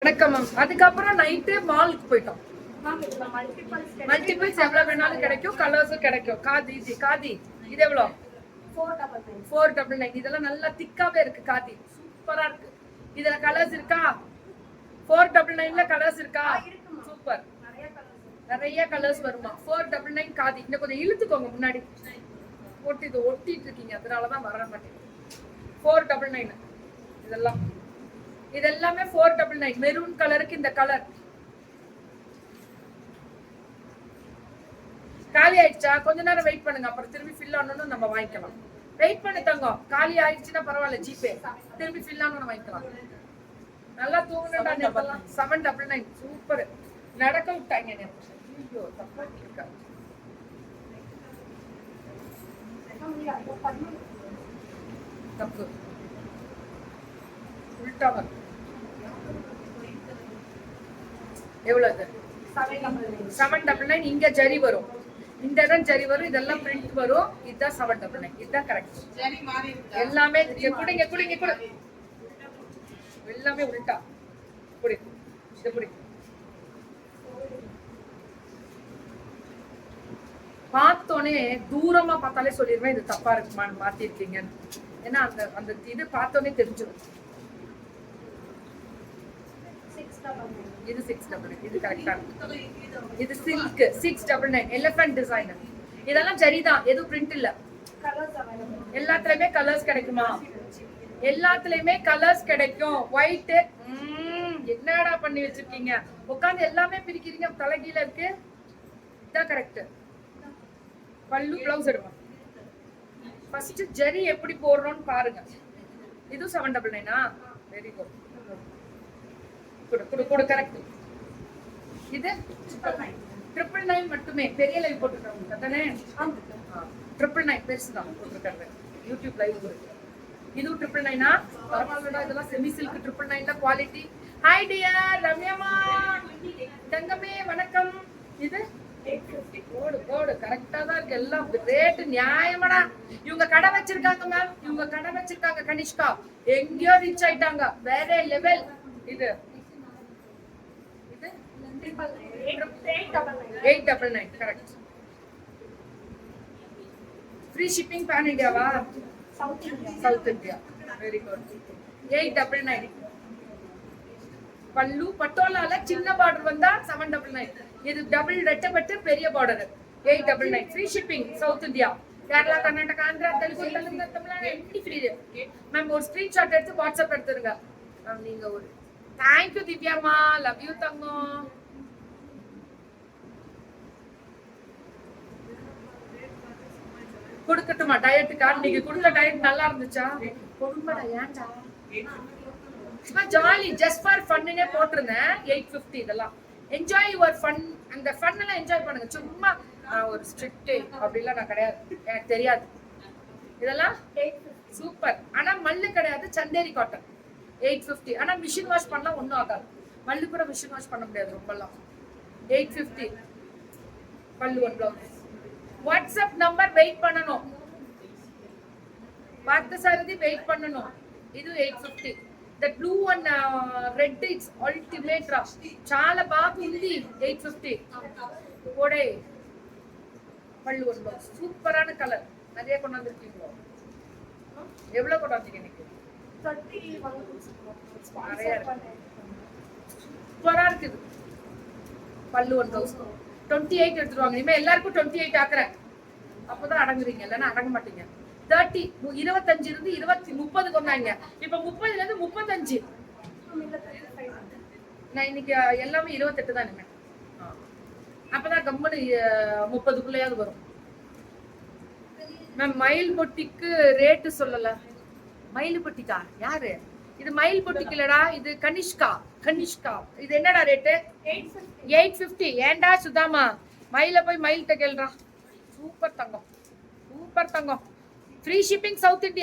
வணக்கம் மேம். அதுக்கப்புறம் நைட்டு மாலுக்கு போயிட்டோம். மல்டிபிள்ஸ் எவ்வளவு வேணாலும் கிடைக்கும், கலர்ஸும் கிடைக்கும். காதி இது எவ்வளோ? 499. இதெல்லாம் நல்லா திக்காவே இருக்கு. காதி சூப்பரா இருக்கு. இதுல கலர்ஸ் இருக்கா? 499ல கலர்ஸ் இருக்கா? சூப்பர், நிறைய கலர்ஸ் வருமா? 499 காதி. இன்னும் கொஞ்சம் இழுத்துக்கோங்க முன்னாடி போட்டு, இது ஒட்டிட்டு இருக்கீங்க, அதனாலதான் வர மாட்டேங்குது. 499 இதெல்லாம். இது எல்லாமே 499. மெரூன் கலருக்கு இந்த கலர் காலி ஆயிடுச்சா? கொஞ்ச நேரம் வெயிட் பண்ணுங்க, அப்புறம் திரும்பி ஃபில் ஆனோன்னு நம்ம வாங்கிக்கலாம். வெயிட் பண்ணி தங்கம். காலி ஆயிடுச்சுன்னா பரவாயில்ல, ஜிபே திரும்பி ஃபில் ஆனோன்னு வாங்கிக்கலாம். நல்லா தூங்குனடா. 799 சூப்பர். நடக்க விட்டாங்க. தப்பு உள்டாவா எவ்வளவு? 799. இங்க ஜரி வரும், இந்த இடம் ஜரி வரும், இதெல்லாம் பிரிண்ட் வரும். இதுதான் 799. இதுதான் கரெக்ட். எல்லாமே குடிங்க குடிங்க குடு, எல்லாமே உள்டா. குடி இது குடி. பார்த்தோன்னே தூரமா பார்த்தாலே சொல்லிடுவேன் இது தப்பா இருக்குமான்னு, மாத்திருக்கீங்கன்னு. ஏன்னா அந்த அந்த இது பார்த்தோன்னே தெரிஞ்சிடும். இது 699. இது கரெக்டா இருக்கு. இது சில்க் 699. Elephant designer. இதெல்லாம் சரிதான், எதுவும் பிரிண்ட் இல்ல. எல்லாத்துலயுமே கலர்ஸ் கிடைக்குமா? எல்லாத்துலயுமே கலர்ஸ் கிடைக்கும். ஒயிட் என்னடா பண்ணி வச்சிருக்கீங்க? உட்காந்து எல்லாமே பிரிக்கிறீங்க, தலைகீழ இருக்கு. இதான் கரெக்ட். பல்லு பிளவுஸ் எடுப்போம். ஃபர்ஸ்ட் ஜரி எப்படி போடுறோம்னு பாருங்க. இது 799. Very good. கரெக்ட். இது 999 மட்டுமே. பெரிய லைவ் போட்டுருக்காங்க கத்தனே. 999 பெருசுதான் போட்டுருக்காங்க. யூடியூப் லைவ் இருக்கு. இது 999. பரவாயில்லடா, இதெல்லாம் semi silk 999 quality. Hi dear ரம்யமா தங்கமே, வணக்கம். இது 850. கோடு கரெக்டா தான் இருக்கு. எல்லாம் ரேட் நியாயமாடா. இவங்க கடை வச்சிருக்காங்க மேம், இவங்க கடை வச்சிருக்காங்க. கனிஷ்கா எங்கேயோ ரீச் ஆயிட்டாங்க, வேற லெவல். இது 899 கரெக்ட். ஃப்ரீ ஷிப்பிங் பேன் இந்தியாவா? South India. Very good. 899. பல்லு பட்டோலால சின்ன பார்டர் வந்தா 799. இது டபுள் ரெட்டப்பட்டு பெரிய border 899. Free shipping south India. Kerala, Karnataka, Andhra, Telugu, Tamil Nadu எப்படி ஃப்ரீ மேம். ஒரு ஸ்கிரீன்ஷாட் எடுத்து வாட்ஸ்அப் எடுத்துருங்க மேம். நீங்க ஒரு தேங்க்யூ திவ்யாமா, லவ் யூ தங்கம். கொடுக்கட்டுமா டயட்டுக்கா? நீங்க கொடுத்த டயட் நல்லா இருந்துச்சா? கொடுங்கடா. ஏன்டா ஜாலி ஜஸ்ட் ஃபார் ஃபன்னே போட்டிருந்தேன். 850. இதெல்லாம் என்ஜாய் யுவர் ஃபன். அந்த ஃபன் எல்லாம் என்ஜாய் பண்ணுங்க. சும்மா ஒரு ஸ்ட்ரிக்ட் அப்படிலாம் நான் கிடையாது, எனக்கு தெரியாது. இதெல்லாம் சூப்பர். ஆனா மல்லு கிடையாது, சந்தேரி காட்டன் 850. ஆனா மிஷின் வாஷ் பண்ணலாம், ஒன்றும் ஆகாது. மல்லு கூட மிஷின் வாஷ் பண்ண முடியாது ரொம்பலாம். 850 பல்லு one blouse. WhatsApp number wait பண்ணணும். பார்த்த சாரதி வெயிட் பண்ணணும். இது 850. The blue and red is ultimate rush. చాలా బాగుంది. 850 కోడే పళ్ళు ఒన్ బాక్స్. సూపరాன కలర్. நிறைய கொண்டு வந்திருக்கீங்க. எவ்வளவு கொண்டு வந்தீங்க இன்னைக்கு? 31. நிறைய இருக்கு. சூப்பரா இருக்குது. பல்லு ஒன் பாக்ஸ் 28 எடுத்துருவாங்க. இனிமே எல்லாருக்கும் 28 ஆக்குறேன். அப்பதான் அடங்குறீங்க, இல்லைன்னா அடங்க மாட்டீங்க. 30 25 இருந்து 30 கொண்டாங்க. இப்ப 30ல இருந்து 35. நான் இன்னைக்கு எல்லாமே 28 தான் இனிமே. அப்பதான் கம்பெனி 30க்குள்ளேயாவது வரும். மேம் மயில் பொட்டிக்கு ரேட்டு சொல்லல. மயில் பொட்டிக்கா யாரு? இது மயில் பொட்டிக்கு இல்லடா, இது கனிஷ்கா. இது என்னடா ரேட்டு? 850. ஏண்டா சுதாமா, மயில போய் மயில்கிட்ட கேள்றா. சூப்பர் தங்கம், சூப்பர் தங்கம். Free shipping south India.